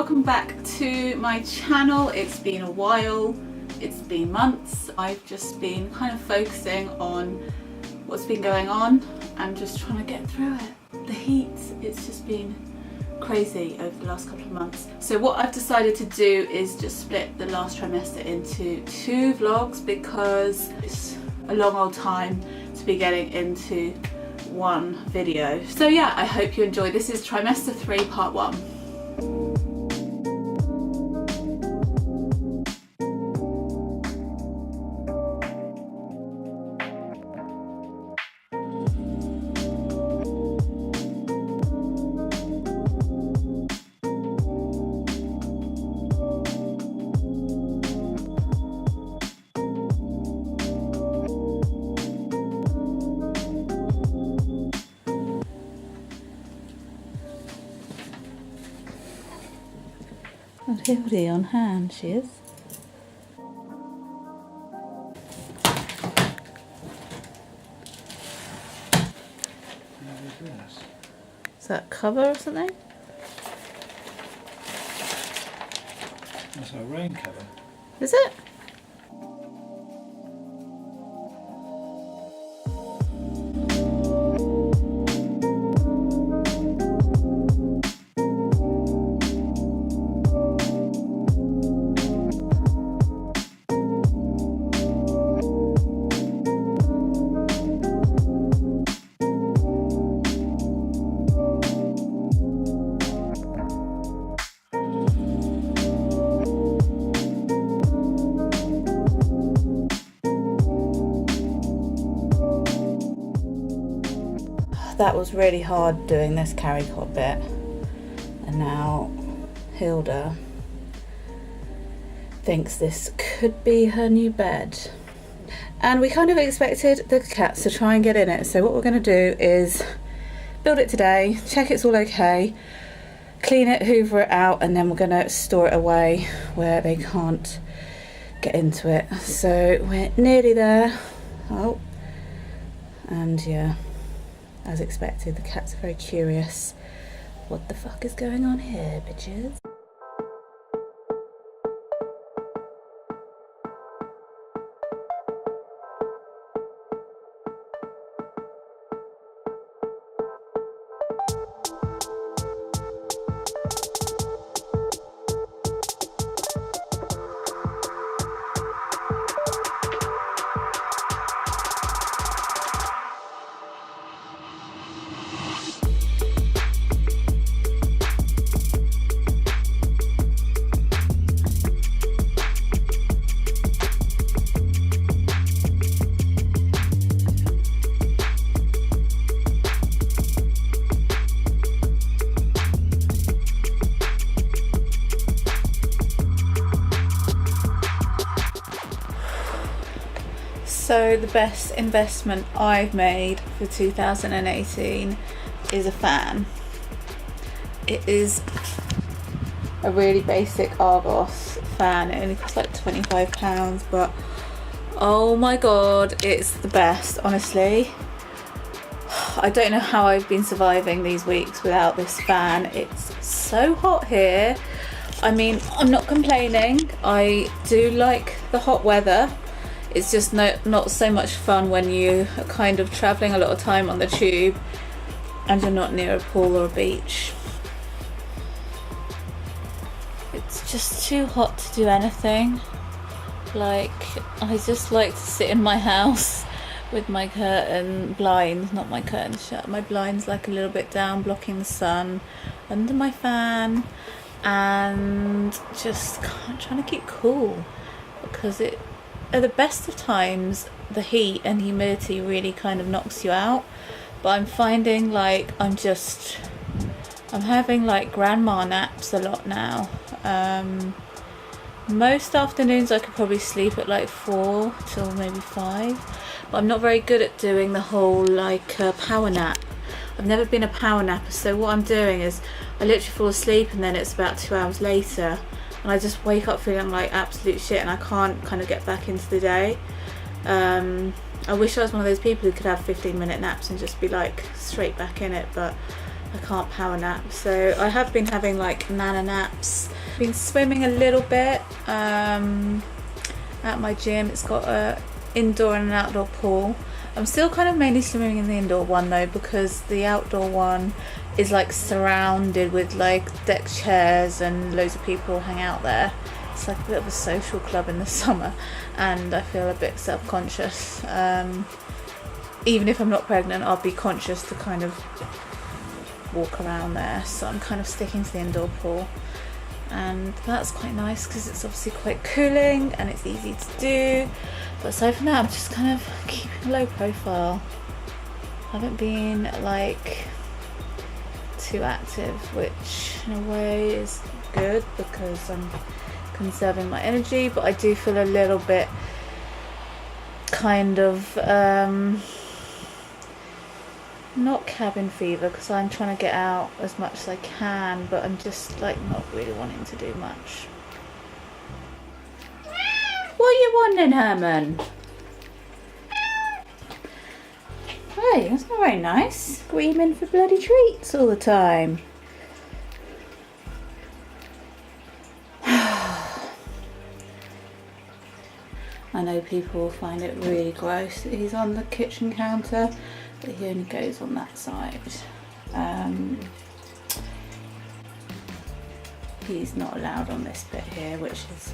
welcome back to my channel. It's been a while, it's been months. I've just been kind of focusing on what's been going on and just trying to get through it. The heat, it's just been crazy over the last couple of months. So what I've decided to do is just split the last trimester into 2 vlogs because it's a long old time to be getting into one video. So yeah, I hope you enjoy. This is trimester 3 part 1. Got Hildy on hand, she is. Is that cover or something? That's our rain cover. Is it? That was really hard doing this carry cot bit, and now Hilda thinks this could be her new bed, and we kind of expected the cats to try and get in it. So what we're going to do is build it today, check it's all okay, clean it, hoover it out, and then we're going to store it away where they can't get into it. So we're nearly there. Oh, and yeah, as expected, the cats are very curious. What the fuck is going on here, bitches? So the best investment I've made for 2018 is a fan. It is a really basic Argos fan. It only costs like £25, but oh my god, it's the best, honestly. I don't know how I've been surviving these weeks without this fan. It's so hot here. I mean, I'm not complaining. I do like the hot weather. It's just not so much fun when you are kind of travelling a lot of time on the tube and you're not near a pool or a beach. It's just too hot to do anything. Like, I just like to sit in my house with my curtain blinds, not my curtain shut, my blinds like a little bit down, blocking the sun, under my fan, and just trying to keep cool, because at the best of times the heat and humidity really kind of knocks you out, but I'm finding like I'm having like grandma naps a lot now. Most afternoons I could probably sleep at like 4 till maybe 5, but I'm not very good at doing the whole like power nap. I've never been a power napper, so what I'm doing is I literally fall asleep and then it's about 2 hours later and I just wake up feeling like absolute shit and I can't kind of get back into the day. I wish I was one of those people who could have 15-minute naps and just be like straight back in it, but I can't power nap. So I have been having like nana naps. Been swimming a little bit at my gym. It's got a indoor and an outdoor pool. I'm still kind of mainly swimming in the indoor one though, because the outdoor one is like surrounded with like deck chairs and loads of people hang out there. It's like a bit of a social club in the summer, and I feel a bit self-conscious. Even if I'm not pregnant, I'll be conscious to kind of walk around there, so I'm kind of sticking to the indoor pool, and that's quite nice because it's obviously quite cooling and it's easy to do. But aside from that, I'm just kind of keeping a low profile. I haven't been like too active, which in a way is good because I'm conserving my energy, but I do feel a little bit kind of not cabin fever, because I'm trying to get out as much as I can, but I'm just like not really wanting to do much. What are you wanting, Herman? Hey, that's not very nice. Screaming for bloody treats all the time. I know people find it really gross that he's on the kitchen counter, but he only goes on that side. He's not allowed on this bit here, which is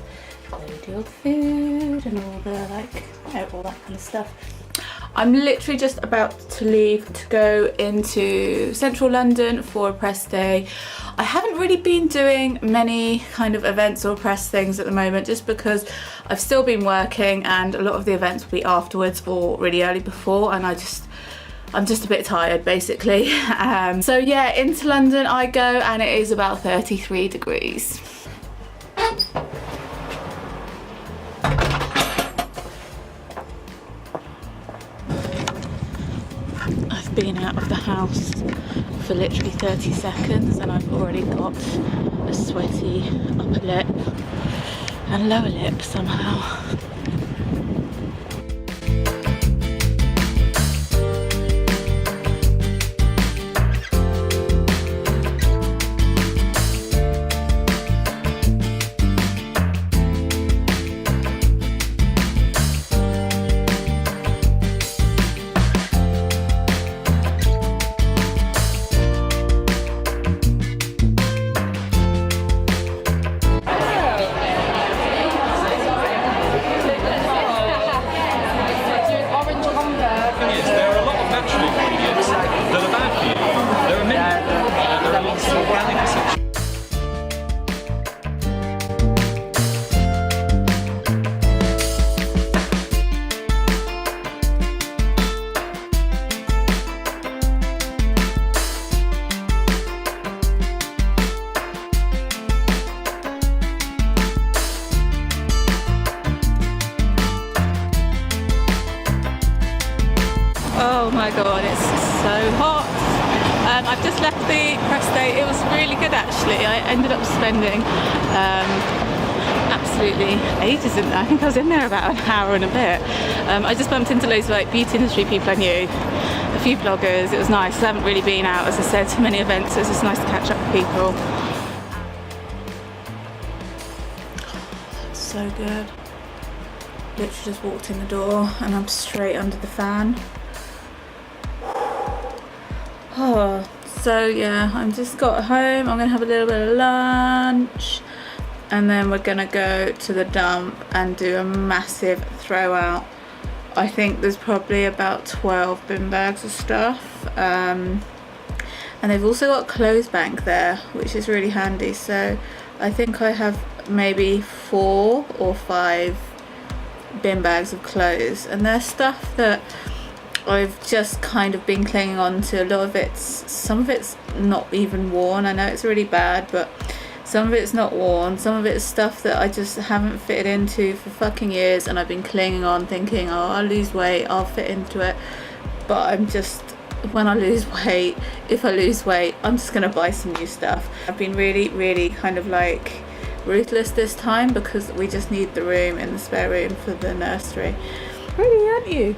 where we do all the food and all the all that kind of stuff. I'm literally just about to leave to go into central London for a press day. I haven't really been doing many kind of events or press things at the moment, just because I've still been working and a lot of the events will be afterwards or really early before, and I'm just a bit tired basically. So yeah, into London I go, and it is about 33 degrees. I've been out of the house for literally 30 seconds and I've already got a sweaty upper lip and lower lip somehow. Oh my god, it's so hot. I've just left the press day. It was really good actually. I ended up spending absolutely ages in there. I think I was in there about an hour and a bit. I just bumped into loads of like beauty industry people I knew, a few bloggers. It was nice. I haven't really been out, as I said, to many events, so it's just nice to catch up with people. That's so good. Literally just walked in the door and I'm straight under the fan. Oh, so yeah, I'm just got home. I'm gonna have a little bit of lunch and then we're gonna go to the dump and do a massive throw out. I think there's probably about 12 bin bags of stuff, and they've also got a clothes bank there, which is really handy. So I think I have maybe 4 or 5 bin bags of clothes, and there's stuff that I've just kind of been clinging on to. A lot of some of it's not even worn. I know it's really bad, but some of it's not worn. Some of it's stuff that I just haven't fitted into for fucking years, and I've been clinging on thinking, oh, I'll lose weight, I'll fit into it. But I'm just, when I lose weight, if I lose weight, I'm just gonna buy some new stuff. I've been really kind of like ruthless this time, because we just need the room in the spare room for the nursery. Pretty, aren't you?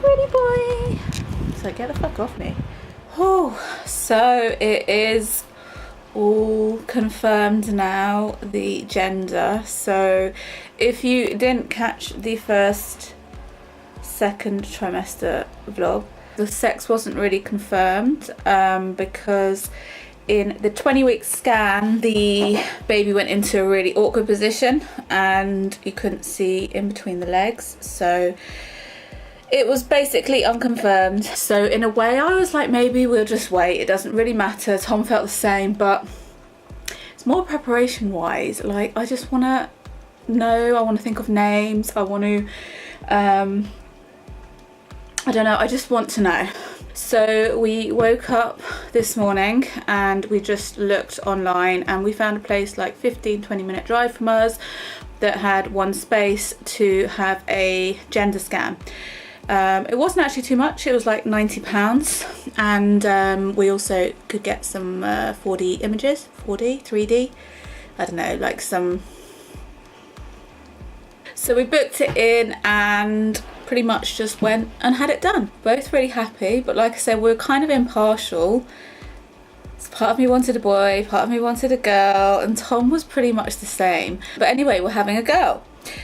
Pretty boy. So get the fuck off me. Oh, so it is all confirmed now, the gender. So if you didn't catch the second trimester vlog, the sex wasn't really confirmed because in the 20-week scan the baby went into a really awkward position and you couldn't see in between the legs, so it was basically unconfirmed. So in a way I was like, maybe we'll just wait, it doesn't really matter. Tom felt the same, but it's more preparation wise, like I just want to know, I want to think of names, I want to I don't know, I just want to know. So we woke up this morning and we just looked online and we found a place like 15-20 minute drive from us that had one space to have a gender scan. It wasn't actually too much, it was like £90, and we also could get some 4D images, 4D, 3D, I don't know, like some. So we booked it in and pretty much just went and had it done. Both really happy, but like I said, we're kind of impartial. So part of me wanted a boy, part of me wanted a girl, and Tom was pretty much the same. But anyway, we're having a girl.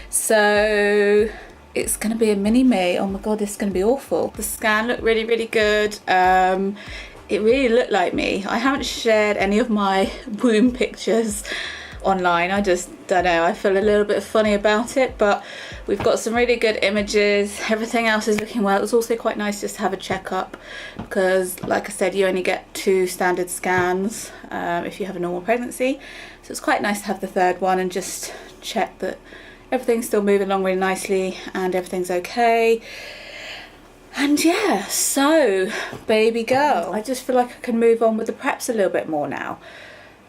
So it's gonna be a mini me. Oh my god, this is gonna be awful. The scan looked really, really good. It really looked like me. I haven't shared any of my womb pictures online. I just don't know, I feel a little bit funny about it, but we've got some really good images. Everything else is looking well. It was also quite nice just to have a checkup because, like I said, you only get 2 standard scans if you have a normal pregnancy, so it's quite nice to have the third one and just check that everything's still moving along really nicely and everything's okay. And yeah, so baby girl, I just feel like I can move on with the preps a little bit more now.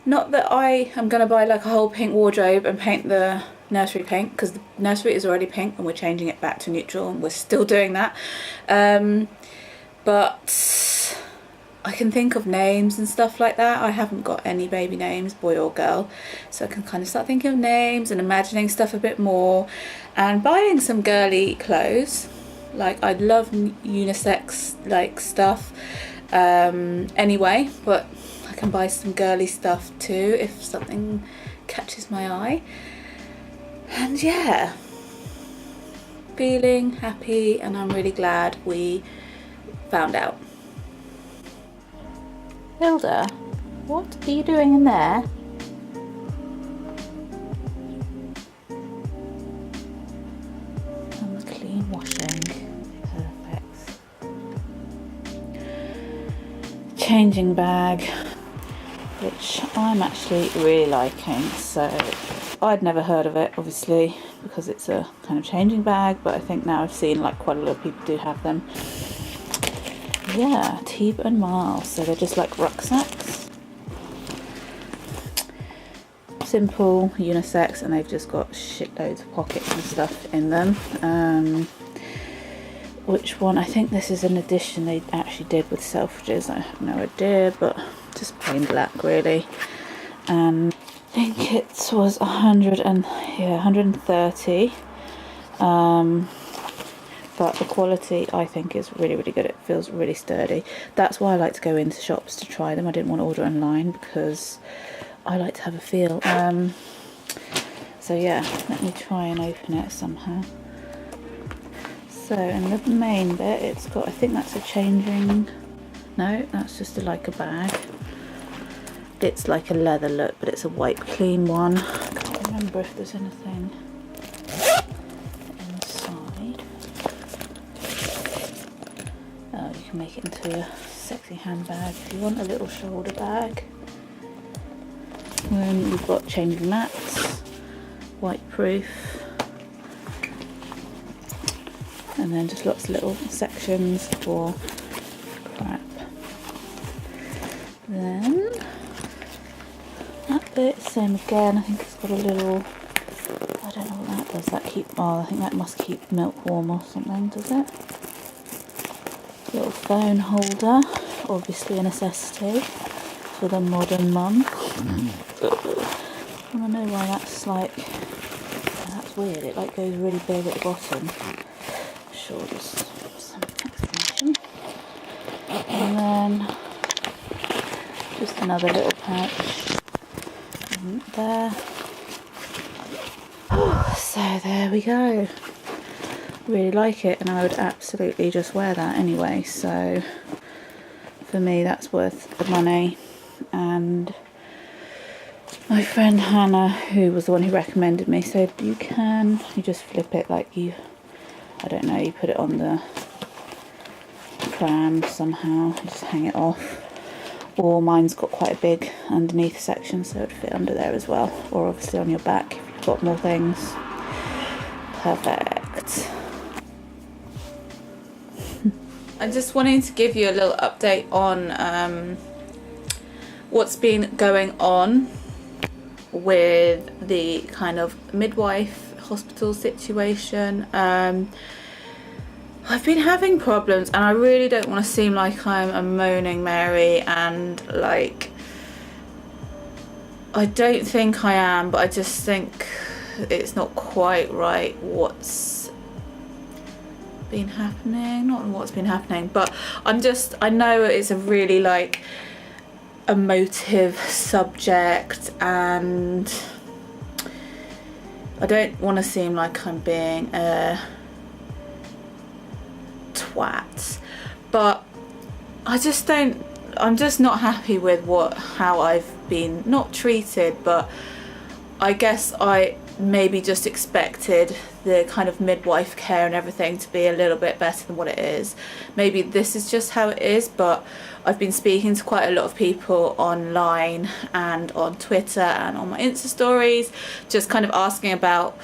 Not that I am going to buy like a whole pink wardrobe and paint the nursery pink, because the nursery is already pink and we're changing it back to neutral and we're still doing that. But I can think of names and stuff like that. I haven't got any baby names, boy or girl, so I can kind of start thinking of names and imagining stuff a bit more and buying some girly clothes. Like I love unisex like stuff anyway, but I can buy some girly stuff too if something catches my eye. And yeah, feeling happy, and I'm really glad we found out. Hilda, what are you doing in there? And the clean washing. Perfect. Changing bag, which I'm actually really liking. So I'd never heard of it, obviously, because it's a kind of changing bag, but I think now I've seen like quite a lot of people do have them. Yeah, Teeb and Miles, so they're just like rucksacks. Simple, unisex, and they've just got shitloads of pockets and stuff in them. Which one? I think this is an edition they actually did with Selfridges. I have no idea, but just plain black really. And I think it was 130. But the quality I think is really, really good. It feels really sturdy. That's why I like to go into shops to try them. I didn't want to order online because I like to have a feel. So yeah, let me try and open it somehow. So in the main bit, it's got, I think that's a changing, no, that's just like a bag. It's like a leather look, but it's a white clean one. I can't remember if there's anything inside. Oh, you can make it into a sexy handbag if you want, a little shoulder bag. Then we've got changing mats, white proof, and then just lots of little sections for crap. Then that bit, same again. I think it's got a little, I don't know what that does. That keep, oh, I think that must keep milk warm or something, does it? Little phone holder, obviously a necessity for the modern mum. I don't know why that's like, that's weird. It like goes really big at the bottom. Sure, just some explanation. And then another little pouch there. So there we go. Really like it, and I would absolutely just wear that anyway, so for me that's worth the money. And my friend Hannah, who was the one who recommended me, said you just flip it like you, I don't know, you put it on the pram somehow, you just hang it off, or mine's got quite a big underneath section so it would fit under there as well, or obviously on your back if you've got more things. Perfect. I'm just wanting to give you a little update on what's been going on with the kind of midwife hospital situation. I've been having problems, and I really don't want to seem like I'm a moaning Mary, and like, I don't think I am, but I just think it's not quite right what's been happening. Not what's been happening, but I know it's a really like emotive subject, and I don't want to seem like I'm being a twat, but I'm just not happy with how I've been not treated, but I guess I maybe just expected the kind of midwife care and everything to be a little bit better than what it is. Maybe this is just how it is, but I've been speaking to quite a lot of people online and on Twitter and on my Insta stories, just kind of asking about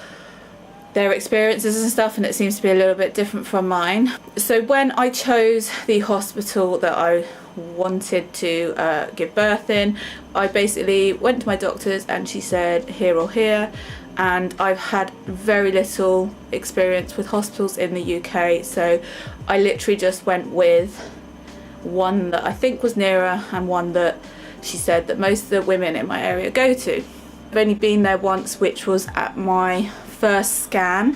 their experiences and stuff, and it seems to be a little bit different from mine. So when I chose the hospital that I wanted to give birth in, I basically went to my doctors and she said here or here, and I've had very little experience with hospitals in the UK, so I literally just went with one that I think was nearer and one that she said that most of the women in my area go to. I've only been there once, which was at my first scan.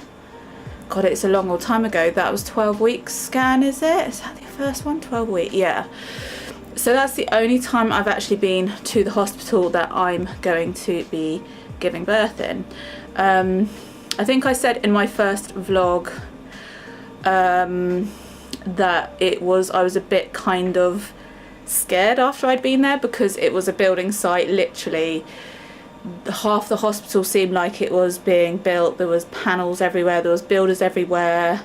God, it's a long old time ago. That was 12 weeks scan, is it? Is that the first one? 12 weeks, yeah. So that's the only time I've actually been to the hospital that I'm going to be giving birth in. I think I said in my first vlog that I was a bit kind of scared after I'd been there, because it was a building site. Literally half the hospital seemed like it was being built. There was panels everywhere, there was builders everywhere,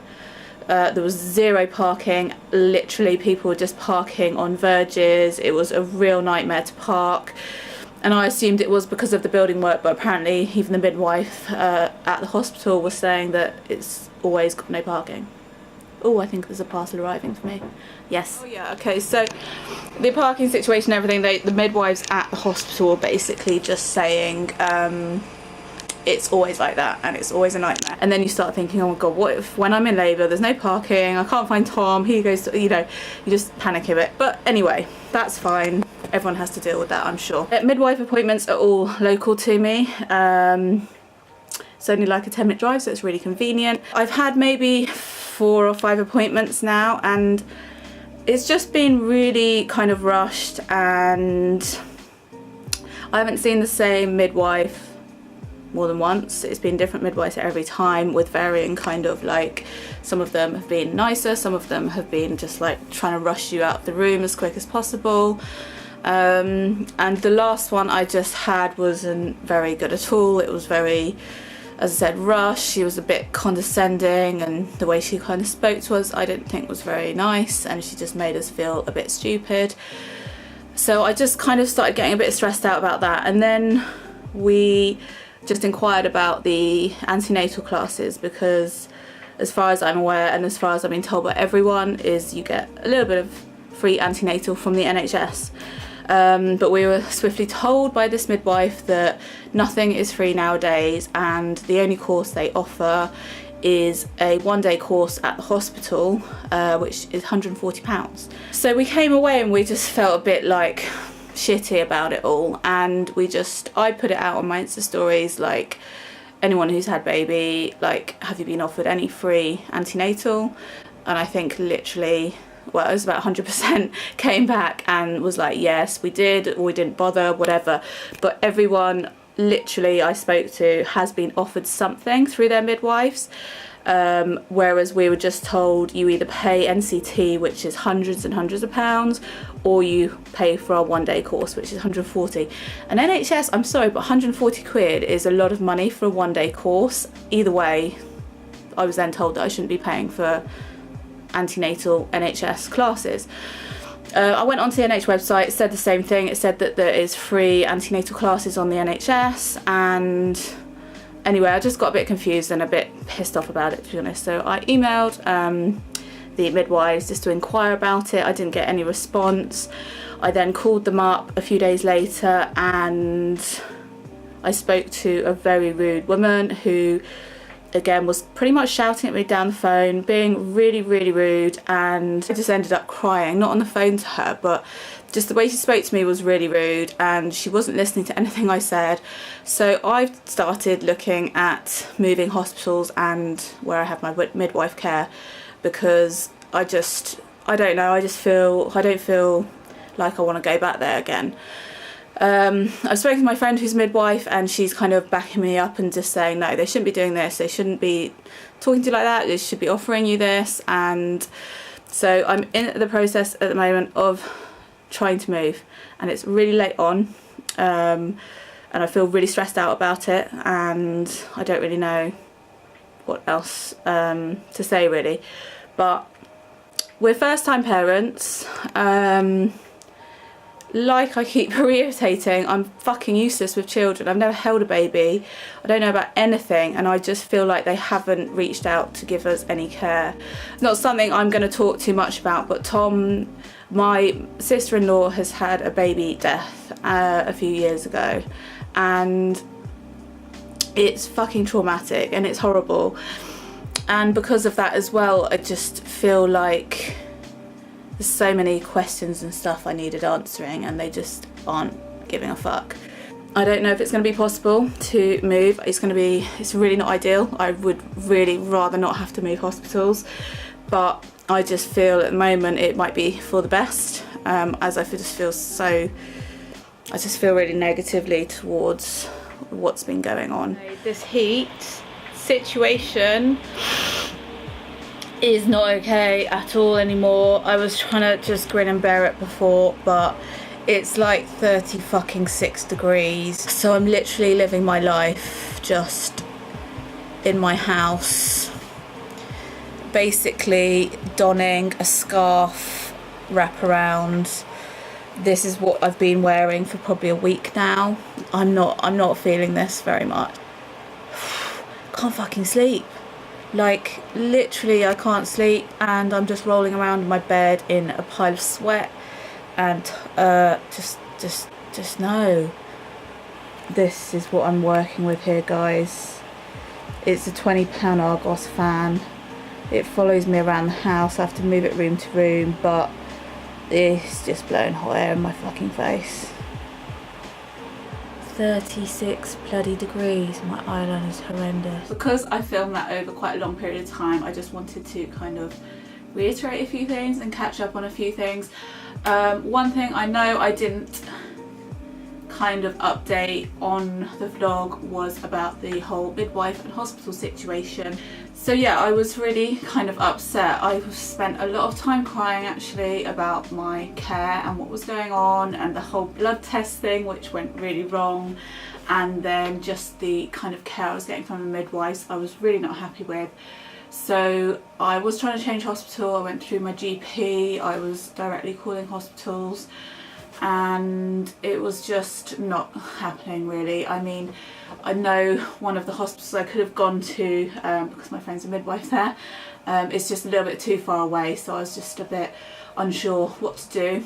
there was zero parking. Literally people were just parking on verges. It was a real nightmare to park, and I assumed it was because of the building work, but apparently even the midwife at the hospital was saying that it's always got no parking. Oh, I think there's a parcel arriving for me. Yes. Oh yeah, okay, so the parking situation and everything, the midwives at the hospital were basically just saying it's always like that and it's always a nightmare. And then you start thinking, oh my god, what if when I'm in labour there's no parking, I can't find Tom, he goes to, you know, you just panic a bit. But anyway, that's fine. Everyone has to deal with that, I'm sure. Midwife appointments are all local to me. It's only like a 10-minute drive, so it's really convenient. I've had maybe 4 or 5 appointments now, and it's just been really kind of rushed, and I haven't seen the same midwife more than once. It's been different midwives every time, with varying kind of like, some of them have been nicer, some of them have been just like trying to rush you out of the room as quick as possible. And the last one I just had wasn't very good at all. It was very, as I said, rushed. She was a bit condescending, and the way she kind of spoke to us I didn't think was very nice, and she just made us feel a bit stupid. So I just kind of started getting a bit stressed out about that, and then we just inquired about the antenatal classes, because as far as I'm aware, and as far as I've been told by everyone, is you get a little bit of free antenatal from the NHS. But we were swiftly told by this midwife that nothing is free nowadays, and the only course they offer is a 1-day course at the hospital, which is £140. So we came away and we just felt a bit like shitty about it all, and I put it out on my Insta stories, like, anyone who's had baby, like, have you been offered any free antenatal? And I think literally well, it was about 100%, came back and was like, yes, we did, or we didn't bother, whatever. But everyone literally I spoke to has been offered something through their midwives, whereas we were just told you either pay NCT, which is hundreds and hundreds of pounds, or you pay for our 1-day course, which is 140. And NHS, I'm sorry, but 140 quid is a lot of money for a 1-day course. Either way, I was then told that I shouldn't be paying for antenatal NHS classes. I went onto the NH website, it said the same thing. It said that there is free antenatal classes on the NHS, and anyway, I just got a bit confused and a bit pissed off about it, to be honest. So I emailed the midwives just to inquire about it. I didn't get any response. I then called them up a few days later and I spoke to a very rude woman who again was pretty much shouting at me down the phone, being really rude, and I just ended up crying, not on the phone to her, but just the way she spoke to me was really rude and she wasn't listening to anything I said. So I've started looking at moving hospitals and where I have my midwife care, because I don't know, I don't feel like I want to go back there again. I've spoken to my friend who's a midwife and she's kind of backing me up and just saying, no, they shouldn't be doing this, they shouldn't be talking to you like that, they should be offering you this. And so I'm in the process at the moment of trying to move, and it's really late on, and I feel really stressed out about it, and I don't really know what else to say really. But we're first time parents. Like I keep reiterating, I'm fucking useless with children. I've never held a baby. I don't know about anything, and I just feel like they haven't reached out to give us any care. Not something I'm going to talk too much about, but Tom, my sister-in-law, has had a baby death a few years ago, and it's fucking traumatic and it's horrible. And because of that as well, I just feel like there's so many questions and stuff I needed answering and they just aren't giving a fuck. I don't know if it's going to be possible to move. It's really not ideal. I would really rather not have to move hospitals, but I just feel at the moment it might be for the best, as I just feel really negatively towards what's been going on. This heat situation is not okay at all anymore. I was trying to just grin and bear it before, but it's like 36 degrees. So I'm literally living my life just in my house, basically donning a scarf wrap around. This is what I've been wearing for probably a week now. I'm not feeling this very much. Can't fucking sleep. Like literally I can't sleep, and I'm just rolling around in my bed in a pile of sweat, and just know this is what I'm working with here, guys. It's a £20 Argos fan. It follows me around the house. I have to move it room to room, but it's just blowing hot air in my fucking face. 36 bloody degrees. My eyeliner is horrendous. Because I filmed that over quite a long period of time, I just wanted to kind of reiterate a few things and catch up on a few things. One thing I know I didn't kind of update on the vlog was about the whole midwife and hospital situation. So yeah, I was really kind of upset. I spent a lot of time crying actually about my care and what was going on, and the whole blood test thing, which went really wrong, and then just the kind of care I was getting from the midwives I was really not happy with. So I was trying to change hospital. I went through my GP, I was directly calling hospitals, and it was just not happening really. I mean, I know one of the hospitals I could have gone to, because my friend's a midwife there, it's just a little bit too far away, so I was just a bit unsure what to do.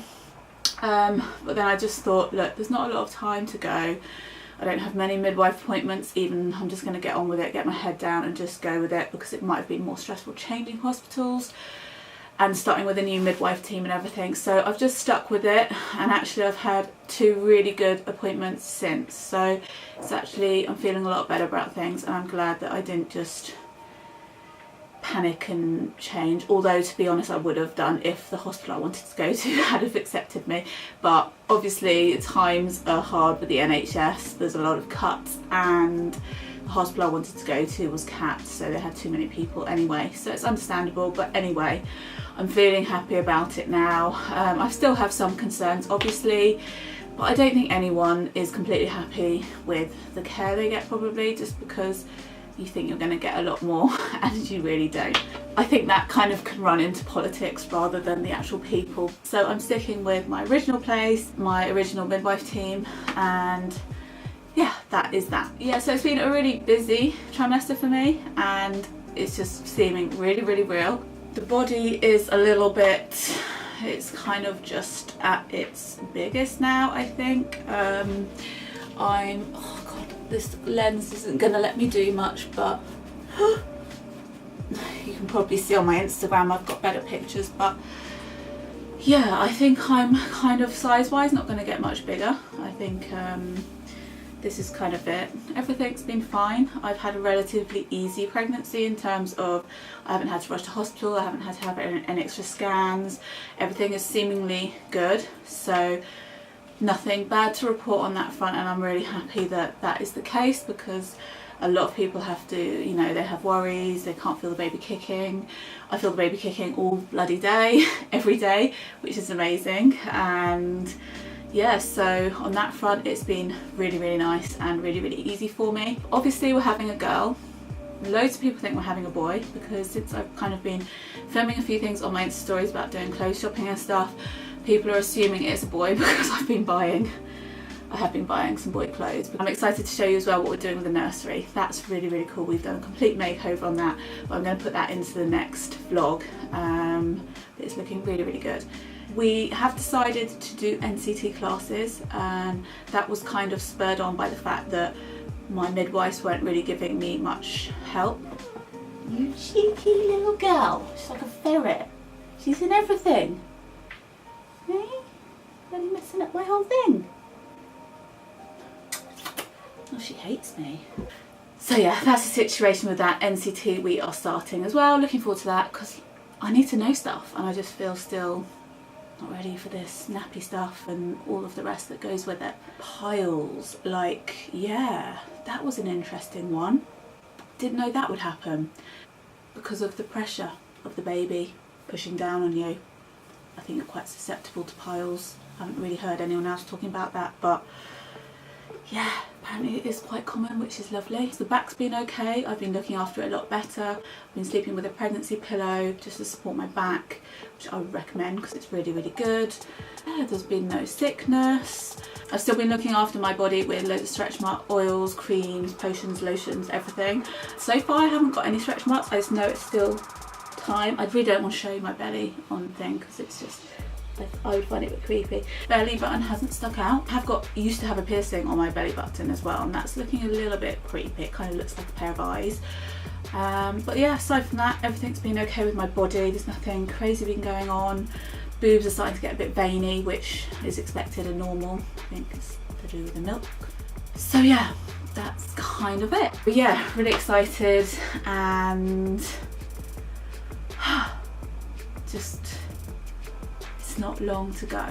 But then I just thought, look, there's not a lot of time to go. I don't have many midwife appointments even. I'm just going to get on with it, get my head down and just go with it, because it might have been more stressful changing hospitals and starting with a new midwife team and everything. So I've just stuck with it, and actually I've had 2 really good appointments since. So it's actually, I'm feeling a lot better about things, and I'm glad that I didn't just panic and change, although to be honest I would have done if the hospital I wanted to go to had have accepted me. But obviously times are hard with the NHS, there's a lot of cuts, and the hospital I wanted to go to was capped, so they had too many people anyway, so it's understandable. But anyway, I'm feeling happy about it now. I still have some concerns obviously, but I don't think anyone is completely happy with the care they get, probably just because you think you're going to get a lot more and you really don't. I think that kind of can run into politics rather than the actual people. So I'm sticking with my original place, my original midwife team, and yeah, that is that. Yeah, so it's been a really busy trimester for me, and it's just seeming really, really real. The body is a little bit, it's kind of just at its biggest now, I think. Oh god, this lens isn't gonna let me do much, but you can probably see on my Instagram I've got better pictures. But yeah, I think I'm kind of size-wise not going to get much bigger. I think this is kind of it. Everything's been fine. I've had a relatively easy pregnancy in terms of I haven't had to rush to hospital, I haven't had to have any extra scans. Everything is seemingly good, so nothing bad to report on that front, and I'm really happy that that is the case, because a lot of people have to, you know, they have worries, they can't feel the baby kicking. I feel the baby kicking all bloody day, every day, which is amazing. And yeah, so on that front it's been really, really nice and really, really easy for me. Obviously we're having a girl. Loads of people think we're having a boy, because since I've kind of been filming a few things on my Insta stories about doing clothes shopping and stuff, people are assuming it's a boy because I have been buying some boy clothes. But I'm excited to show you as well what we're doing with the nursery. That's really, really cool. We've done a complete makeover on that, but I'm going to put that into the next vlog. It's looking really, really good. We have decided to do NCT classes, and that was kind of spurred on by the fact that my midwives weren't really giving me much help. You cheeky little girl. She's like a ferret. She's in everything. Me? Really messing up my whole thing. Oh, she hates me. So yeah, that's the situation with that. NCT we are starting as well. Looking forward to that, because I need to know stuff, and I just feel still not ready for this nappy stuff and all of the rest that goes with it. Piles, like, yeah, that was an interesting one. Didn't know that would happen because of the pressure of the baby pushing down on you. I think you're quite susceptible to piles. I haven't really heard anyone else talking about that, but yeah, apparently it is quite common, which is lovely. The back's been okay. I've been looking after it a lot better. I've been sleeping with a pregnancy pillow just to support my back, which I would recommend because it's really, really good. Yeah, there's been no sickness. I've still been looking after my body with loads of stretch mark oils, creams, potions, lotions, everything. So far I haven't got any stretch marks. I just know it's still time. I really don't want to show you my belly on thing because it's just, I would find it a bit creepy. Belly button hasn't stuck out. Used to have a piercing on my belly button as well, and that's looking a little bit creepy. It kind of looks like a pair of eyes. But yeah, aside from that, everything's been okay with my body. There's nothing crazy been going on. Boobs are starting to get a bit veiny, which is expected and normal. I think it's to do with the milk. So yeah, that's kind of it. But yeah, really excited, and just, it's not long to go.